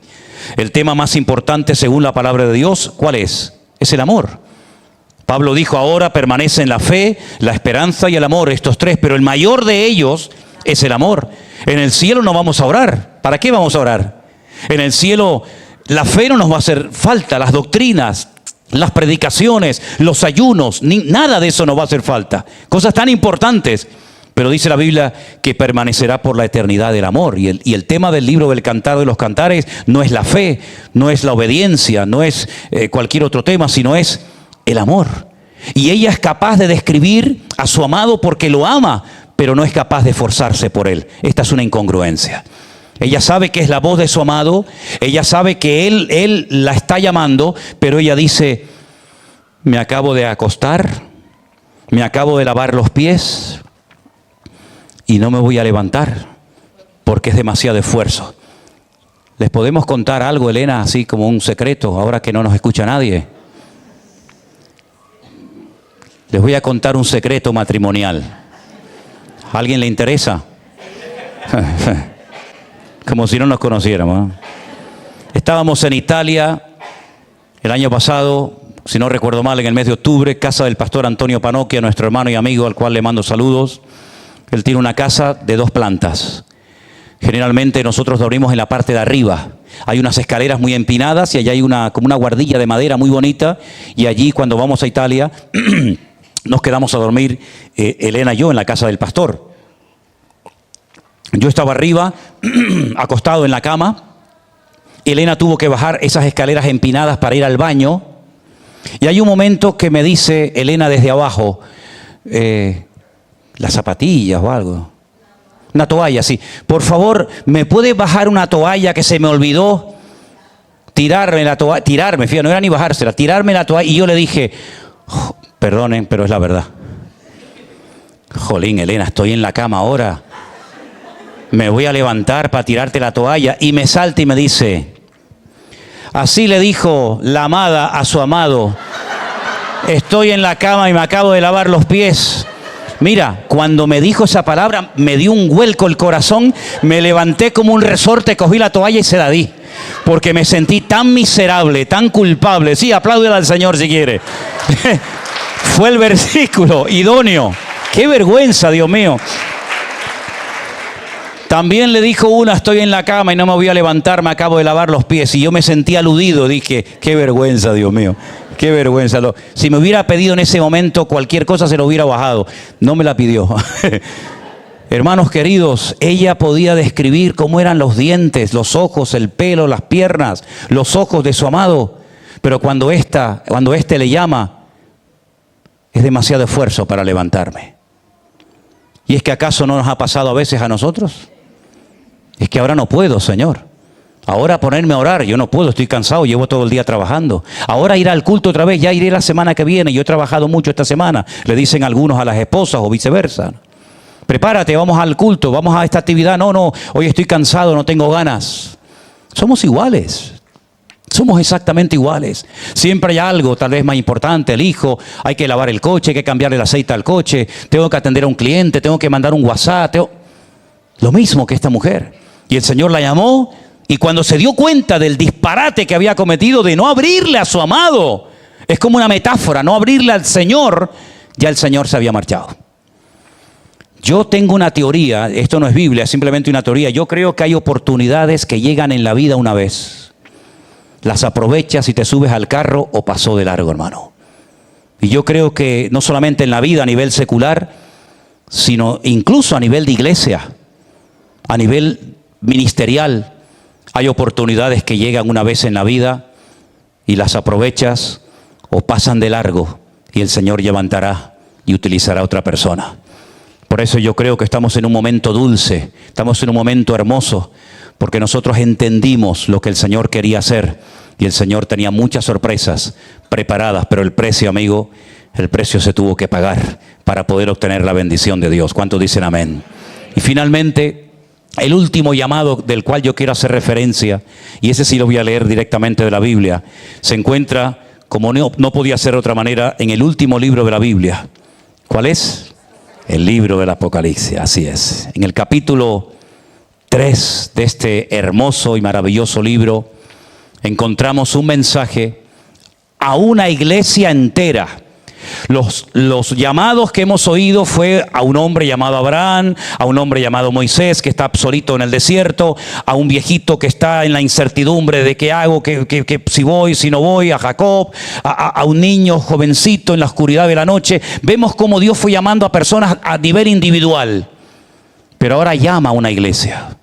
El tema más importante según la palabra de Dios, ¿cuál es? Es el amor. Pablo dijo, ahora permanecen la fe, la esperanza y el amor, estos tres, pero el mayor de ellos es el amor. En el cielo no vamos a orar. ¿Para qué vamos a orar? En el cielo la fe no nos va a hacer falta, las doctrinas, las predicaciones, los ayunos, nada de eso nos va a hacer falta. Cosas tan importantes. Pero dice la Biblia que permanecerá por la eternidad el amor. Y el tema del libro del Cantar de los Cantares no es la fe, no es la obediencia, no es cualquier otro tema, sino es el amor. Y ella es capaz de describir a su amado porque lo ama, pero no es capaz de esforzarse por él. Esta es una incongruencia. Ella sabe que es la voz de su amado, ella sabe que él la está llamando, pero ella dice, me acabo de acostar, me acabo de lavar los pies y no me voy a levantar porque es demasiado esfuerzo. ¿Les podemos contar algo, Elena, así como un secreto, ahora que no nos escucha nadie? Les voy a contar un secreto matrimonial. ¿A alguien le interesa? Como si no nos conociéramos, ¿no? Estábamos en Italia el año pasado, si no recuerdo mal, en el mes de octubre, casa del pastor Antonio Panocchia, nuestro hermano y amigo, al cual le mando saludos. Él tiene una casa de 2 plantas. Generalmente nosotros dormimos en la parte de arriba. Hay unas escaleras muy empinadas y allá hay como una guardilla de madera muy bonita. Y allí, cuando vamos a Italia, nos quedamos a dormir, Elena y yo, en la casa del pastor. Yo estaba arriba, acostado en la cama. Elena tuvo que bajar esas escaleras empinadas para ir al baño. Y hay un momento que me dice Elena desde abajo, las zapatillas o algo. Una toalla, sí. Por favor, ¿me puede bajar una toalla que se me olvidó? Tirarme la toalla, fíjate, no era ni bajársela, tirarme la toalla. Y yo le dije, perdonen, pero es la verdad. Jolín, Elena, estoy en la cama ahora. me voy a levantar para tirarte la toalla. Y me salta y me dice, así le dijo la amada a su amado, estoy en la cama y me acabo de lavar los pies. Mira, cuando me dijo esa palabra, me dio un vuelco el corazón, me levanté como un resorte, cogí la toalla y se la di. Porque me sentí tan miserable, tan culpable. Sí, apláudele al Señor si quiere. Fue el versículo idóneo. ¡Qué vergüenza, Dios mío! También le dijo una, estoy en la cama y no me voy a levantar, me acabo de lavar los pies. Y yo me sentí aludido, dije, qué vergüenza, Dios mío, qué vergüenza. Si me hubiera pedido en ese momento cualquier cosa, se lo hubiera bajado. No me la pidió. Hermanos queridos, ella podía describir cómo eran los dientes, los ojos, el pelo, las piernas, los ojos de su amado. Pero cuando éste le llama, es demasiado esfuerzo para levantarme. ¿Y es que acaso no nos ha pasado a veces a nosotros? Es que ahora no puedo, Señor. Ahora ponerme a orar, yo no puedo, estoy cansado, llevo todo el día trabajando. Ahora ir al culto otra vez, ya iré la semana que viene, yo he trabajado mucho esta semana. Le dicen algunos a las esposas o viceversa. Prepárate, vamos al culto, vamos a esta actividad. No, hoy estoy cansado, no tengo ganas. Somos iguales. Somos exactamente iguales. Siempre hay algo tal vez más importante, el hijo, hay que lavar el coche, hay que cambiarle el aceite al coche, tengo que atender a un cliente, tengo que mandar un WhatsApp. Lo mismo que esta mujer. Y el Señor la llamó y cuando se dio cuenta del disparate que había cometido de no abrirle a su amado, es como una metáfora, no abrirle al Señor, ya el Señor se había marchado. Yo tengo una teoría, esto no es Biblia, es simplemente una teoría. Yo creo que hay oportunidades que llegan en la vida una vez. Las aprovechas y te subes al carro o pasó de largo, hermano. Y yo creo que no solamente en la vida a nivel secular, sino incluso a nivel de iglesia, a nivel ministerial, hay oportunidades que llegan una vez en la vida y las aprovechas o pasan de largo y el Señor levantará y utilizará a otra persona. Por eso yo creo que estamos en un momento dulce, estamos en un momento hermoso, porque nosotros entendimos lo que el Señor quería hacer y el Señor tenía muchas sorpresas preparadas, pero el precio, amigo, el precio se tuvo que pagar para poder obtener la bendición de Dios. ¿Cuántos dicen amén? Y finalmente, el último llamado del cual yo quiero hacer referencia, y ese sí lo voy a leer directamente de la Biblia, se encuentra, como no podía ser de otra manera, en el último libro de la Biblia. ¿Cuál es? El libro del Apocalipsis, así es. En el capítulo 3 de este hermoso y maravilloso libro, encontramos un mensaje a una iglesia entera. Los llamados que hemos oído fue a un hombre llamado Abraham, a un hombre llamado Moisés que está solito en el desierto, a un viejito que está en la incertidumbre de qué hago, que si voy, si no voy, a Jacob, a un niño jovencito en la oscuridad de la noche. Vemos cómo Dios fue llamando a personas a nivel individual, pero ahora llama a una iglesia.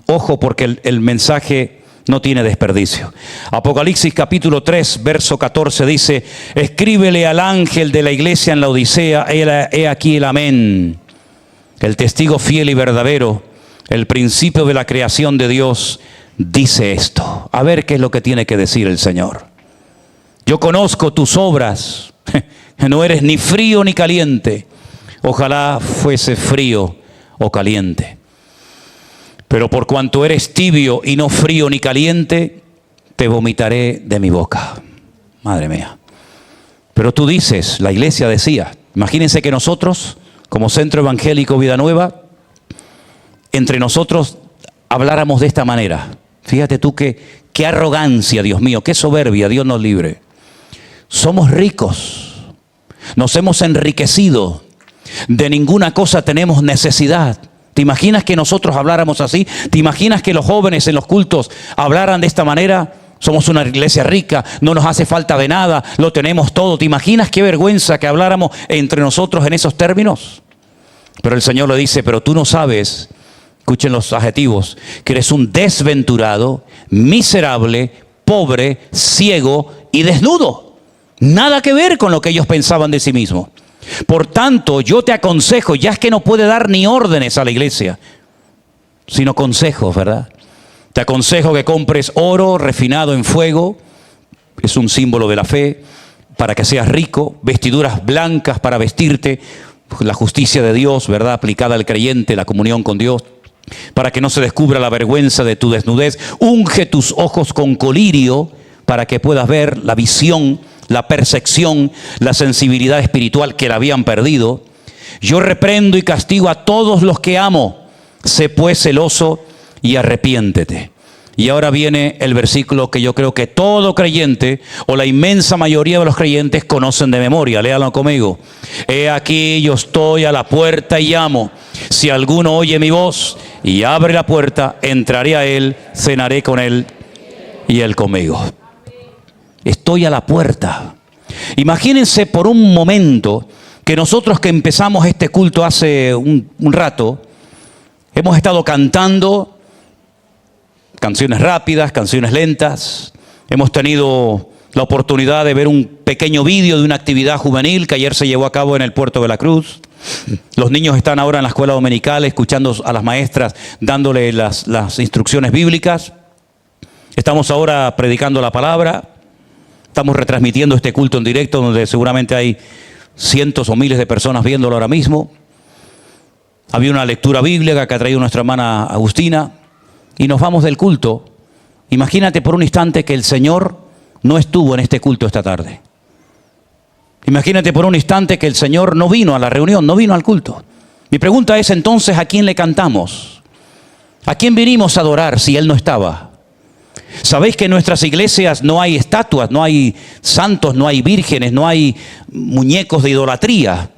Ojo, porque el mensaje no tiene desperdicio. Apocalipsis capítulo 3, verso 14 dice, escríbele al ángel de la iglesia en la Odisea, he aquí el amén, el testigo fiel y verdadero, el principio de la creación de Dios, dice esto. A ver qué es lo que tiene que decir el Señor. Yo conozco tus obras, no eres ni frío ni caliente. Ojalá fuese frío o caliente. Pero por cuanto eres tibio y no frío ni caliente, te vomitaré de mi boca. Madre mía. Pero tú dices, la iglesia decía, imagínense que nosotros, como Centro Evangélico Vida Nueva, entre nosotros habláramos de esta manera. Fíjate tú qué arrogancia, Dios mío, qué soberbia, Dios nos libre. Somos ricos, nos hemos enriquecido, de ninguna cosa tenemos necesidad. ¿Te imaginas que nosotros habláramos así? ¿Te imaginas que los jóvenes en los cultos hablaran de esta manera? Somos una iglesia rica, no nos hace falta de nada, lo tenemos todo. ¿Te imaginas qué vergüenza que habláramos entre nosotros en esos términos? Pero el Señor le dice, pero tú no sabes, escuchen los adjetivos, que eres un desventurado, miserable, pobre, ciego y desnudo. Nada que ver con lo que ellos pensaban de sí mismos. Por tanto, yo te aconsejo, ya es que no puede dar ni órdenes a la iglesia, sino consejos, ¿verdad? Te aconsejo que compres oro refinado en fuego, es un símbolo de la fe, para que seas rico, vestiduras blancas para vestirte, la justicia de Dios, ¿verdad? Aplicada al creyente, la comunión con Dios. para que no se descubra la vergüenza de tu desnudez. Unge tus ojos con colirio para que puedas ver la visión, la percepción, la sensibilidad espiritual que la habían perdido. Yo reprendo y castigo a todos los que amo. Sé pues celoso y arrepiéntete. Y ahora viene el versículo que yo creo que todo creyente o la inmensa mayoría de los creyentes conocen de memoria. Léalo conmigo. He aquí yo estoy a la puerta y llamo. Si alguno oye mi voz y abre la puerta, entraré a él, cenaré con él y él conmigo. Estoy a la puerta. Imagínense por un momento que nosotros que empezamos este culto hace un rato, hemos estado cantando canciones rápidas, canciones lentas. Hemos tenido la oportunidad de ver un pequeño vídeo de una actividad juvenil que ayer se llevó a cabo en el Puerto de la Cruz. Los niños están ahora en la escuela dominical escuchando a las maestras dándole las instrucciones bíblicas. Estamos ahora predicando la palabra. Estamos retransmitiendo este culto en directo donde seguramente hay cientos o miles de personas viéndolo ahora mismo. Había una lectura bíblica que ha traído nuestra hermana Agustina. Y nos vamos del culto. Imagínate por un instante que el Señor no estuvo en este culto esta tarde. Imagínate por un instante que el Señor no vino a la reunión, no vino al culto. Mi pregunta es entonces, ¿a quién le cantamos? ¿A quién vinimos a adorar si Él no estaba? ¿Sabéis que en nuestras iglesias no hay estatuas, no hay santos, no hay vírgenes, no hay muñecos de idolatría?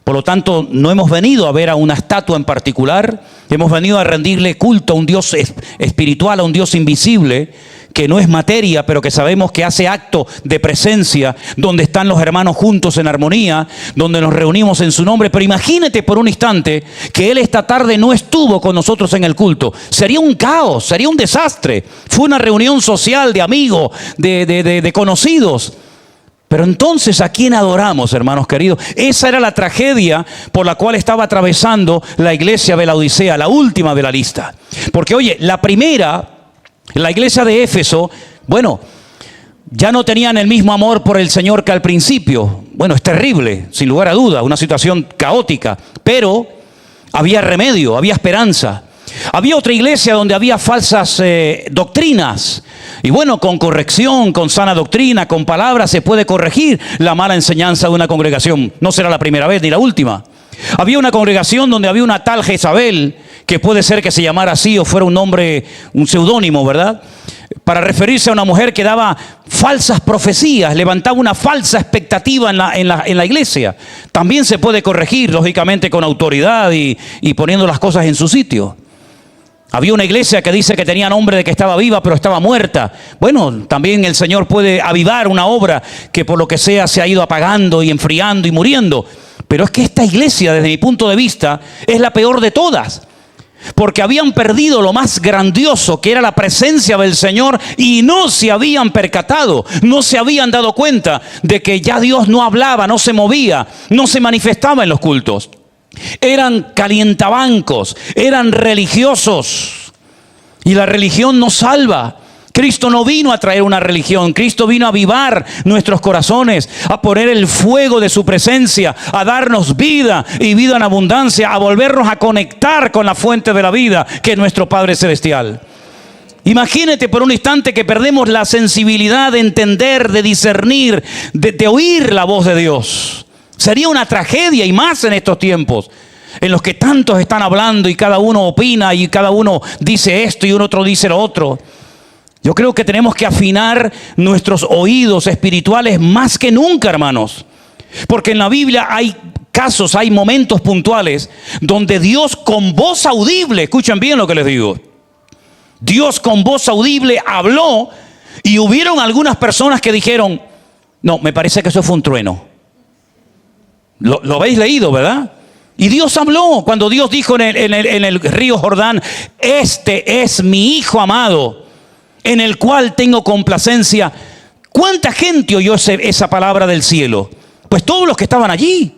Por lo tanto, no hemos venido a ver a una estatua en particular, hemos venido a rendirle culto a un Dios espiritual, a un Dios invisible, que no es materia, pero que sabemos que hace acto de presencia, donde están los hermanos juntos en armonía, donde nos reunimos en su nombre. Pero imagínate por un instante que Él esta tarde no estuvo con nosotros en el culto. Sería un caos, sería un desastre. Fue una reunión social de amigos, de conocidos. Pero entonces, ¿a quién adoramos, hermanos queridos? Esa era la tragedia por la cual estaba atravesando la iglesia de la Odisea, la última de la lista. Porque, oye, la primera, la iglesia de Éfeso, bueno, ya no tenían el mismo amor por el Señor que al principio. Bueno, es terrible, sin lugar a duda, una situación caótica. Pero había remedio, había esperanza. Había otra iglesia donde había falsas doctrinas. Y bueno, con corrección, con sana doctrina, con palabras se puede corregir la mala enseñanza de una congregación. No será la primera vez ni la última. Había una congregación donde había una tal Jezabel, que puede ser que se llamara así o fuera un nombre, un seudónimo, ¿verdad? Para referirse a una mujer que daba falsas profecías, levantaba una falsa expectativa en la iglesia. También se puede corregir, lógicamente, con autoridad y poniendo las cosas en su sitio. Había una iglesia que dice que tenía nombre de que estaba viva, pero estaba muerta. Bueno, también el Señor puede avivar una obra que por lo que sea se ha ido apagando y enfriando y muriendo. Pero es que esta iglesia, desde mi punto de vista, es la peor de todas. Porque habían perdido lo más grandioso, que era la presencia del Señor, y no se habían percatado, no se habían dado cuenta de que ya Dios no hablaba, no se movía, no se manifestaba en los cultos. Eran calientabancos, eran religiosos. Y la religión no salva. Cristo no vino a traer una religión. Cristo vino a avivar nuestros corazones, a poner el fuego de su presencia, a darnos vida y vida en abundancia, a volvernos a conectar con la fuente de la vida, que es nuestro Padre Celestial. Imagínate por un instante que perdemos la sensibilidad de entender, de discernir, de oír la voz de Dios. Sería una tragedia, y más en estos tiempos en los que tantos están hablando y cada uno opina y cada uno dice esto y un otro dice lo otro. Yo creo que tenemos que afinar nuestros oídos espirituales más que nunca, hermanos. Porque en la Biblia hay casos, hay momentos puntuales donde Dios con voz audible, escuchen bien lo que les digo, Dios con voz audible habló, y hubieron algunas personas que dijeron: no, me parece que eso fue un trueno. Lo habéis leído, ¿verdad? Y Dios habló cuando Dios dijo en el río Jordán: este es mi Hijo amado, en el cual tengo complacencia. ¿Cuánta gente oyó esa palabra del cielo? Pues todos los que estaban allí.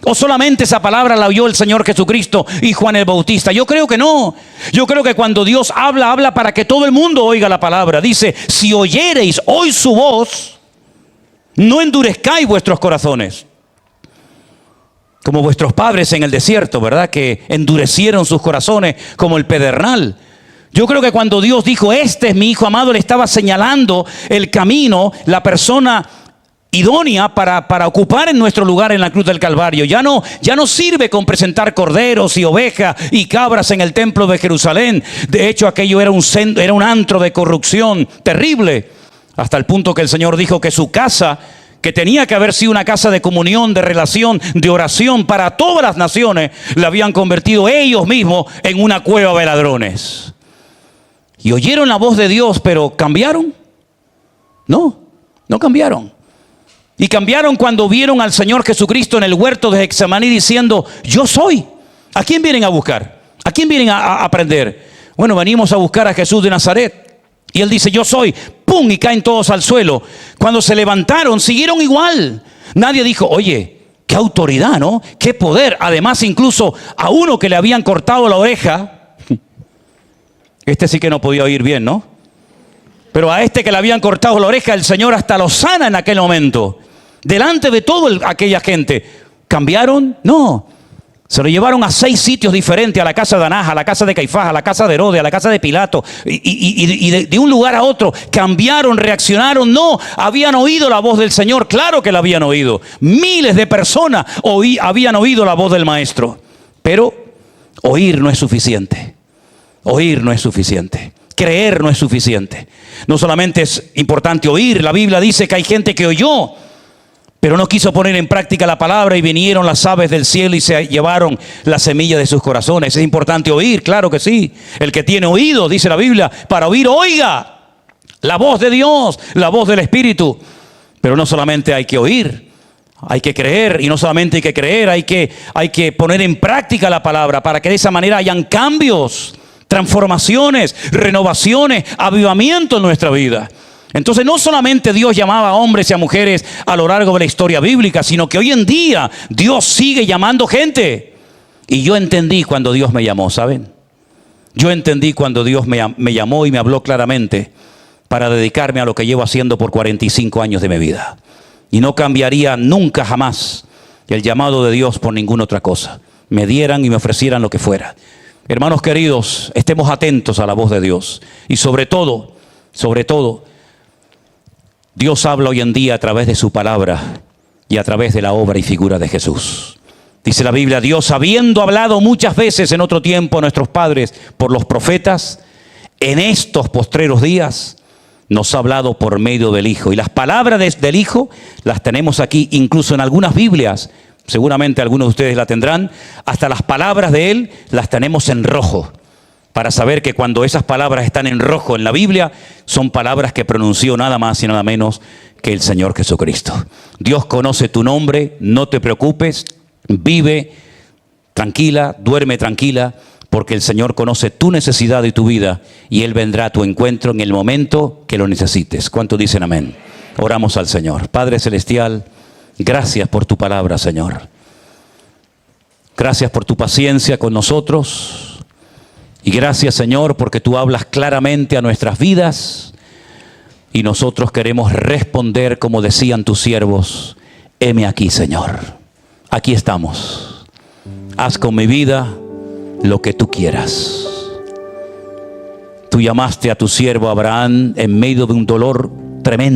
¿O solamente esa palabra la oyó el Señor Jesucristo y Juan el Bautista? Yo creo que no. Yo creo que cuando Dios habla, habla para que todo el mundo oiga la palabra. Dice: si oyereis hoy su voz, no endurezcáis vuestros corazones. como vuestros padres en el desierto, ¿verdad? Que endurecieron sus corazones como el pedernal. Yo creo que cuando Dios dijo, este es mi hijo amado, le estaba señalando el camino, la persona idónea para ocupar en nuestro lugar en la cruz del Calvario. Ya no sirve con presentar corderos y ovejas y cabras en el templo de Jerusalén. De hecho, aquello era un antro de corrupción terrible, hasta el punto que el Señor dijo que su casa, que tenía que haber sido una casa de comunión, de relación, de oración para todas las naciones, la habían convertido ellos mismos en una cueva de ladrones. Y oyeron la voz de Dios, pero ¿cambiaron? No cambiaron. Y cambiaron cuando vieron al Señor Jesucristo en el huerto de Getsemaní diciendo, yo soy. ¿A quién vienen a buscar? ¿A quién vienen a aprender? Bueno, venimos a buscar a Jesús de Nazaret. Y Él dice, yo soy. ¡Pum! Y caen todos al suelo. Cuando se levantaron, siguieron igual. Nadie dijo, oye, qué autoridad, ¿no? Qué poder. Además, incluso a uno que le habían cortado la oreja, este sí que no podía oír bien, ¿no? Pero a este que le habían cortado la oreja, el Señor hasta lo sana en aquel momento. Delante de toda aquella gente. ¿Cambiaron? No. Se lo llevaron a 6 sitios diferentes, a la casa de Anás, a la casa de Caifás, a la casa de Herodes, a la casa de Pilato, y de un lugar a otro. ¿Cambiaron? ¿Reaccionaron? No. ¿Habían oído la voz del Señor? Claro que la habían oído. Miles de personas habían oído la voz del Maestro. Pero oír no es suficiente. Oír no es suficiente. Creer no es suficiente. No solamente es importante oír. La Biblia dice que hay gente que oyó, pero no quiso poner en práctica la palabra, y vinieron las aves del cielo y se llevaron la semilla de sus corazones. Es importante oír, claro que sí. El que tiene oído, dice la Biblia, para oír, oiga la voz de Dios, la voz del Espíritu. Pero no solamente hay que oír, hay que creer. Y no solamente hay que creer, hay que poner en práctica la palabra, para que de esa manera hayan cambios, transformaciones, renovaciones, avivamiento en nuestra vida. Entonces no solamente Dios llamaba a hombres y a mujeres a lo largo de la historia bíblica, sino que hoy en día Dios sigue llamando gente. Y yo entendí cuando Dios me llamó, ¿saben? Yo entendí cuando Dios me llamó y me habló claramente para dedicarme a lo que llevo haciendo por 45 años de mi vida. Y no cambiaría nunca, jamás, el llamado de Dios por ninguna otra cosa. Me dieran y me ofrecieran lo que fuera. Hermanos queridos, estemos atentos a la voz de Dios. Y sobre todo, Dios habla hoy en día a través de su palabra y a través de la obra y figura de Jesús. Dice la Biblia, Dios, habiendo hablado muchas veces en otro tiempo a nuestros padres por los profetas, en estos postreros días nos ha hablado por medio del Hijo. Y las palabras del Hijo las tenemos aquí, incluso en algunas Biblias. Seguramente algunos de ustedes la tendrán. Hasta las palabras de Él las tenemos en rojo, para saber que cuando esas palabras están en rojo en la Biblia, son palabras que pronunció nada más y nada menos que el Señor Jesucristo. Dios conoce tu nombre, no te preocupes, vive tranquila, duerme tranquila, porque el Señor conoce tu necesidad y tu vida, y Él vendrá a tu encuentro en el momento que lo necesites. ¿Cuántos dicen amén? Oramos al Señor. Padre Celestial, gracias por tu palabra, Señor. Gracias por tu paciencia con nosotros. Y gracias, Señor, porque tú hablas claramente a nuestras vidas. Y nosotros queremos responder como decían tus siervos. Heme aquí, Señor. Aquí estamos. Haz con mi vida lo que tú quieras. Tú llamaste a tu siervo Abraham en medio de un dolor tremendo.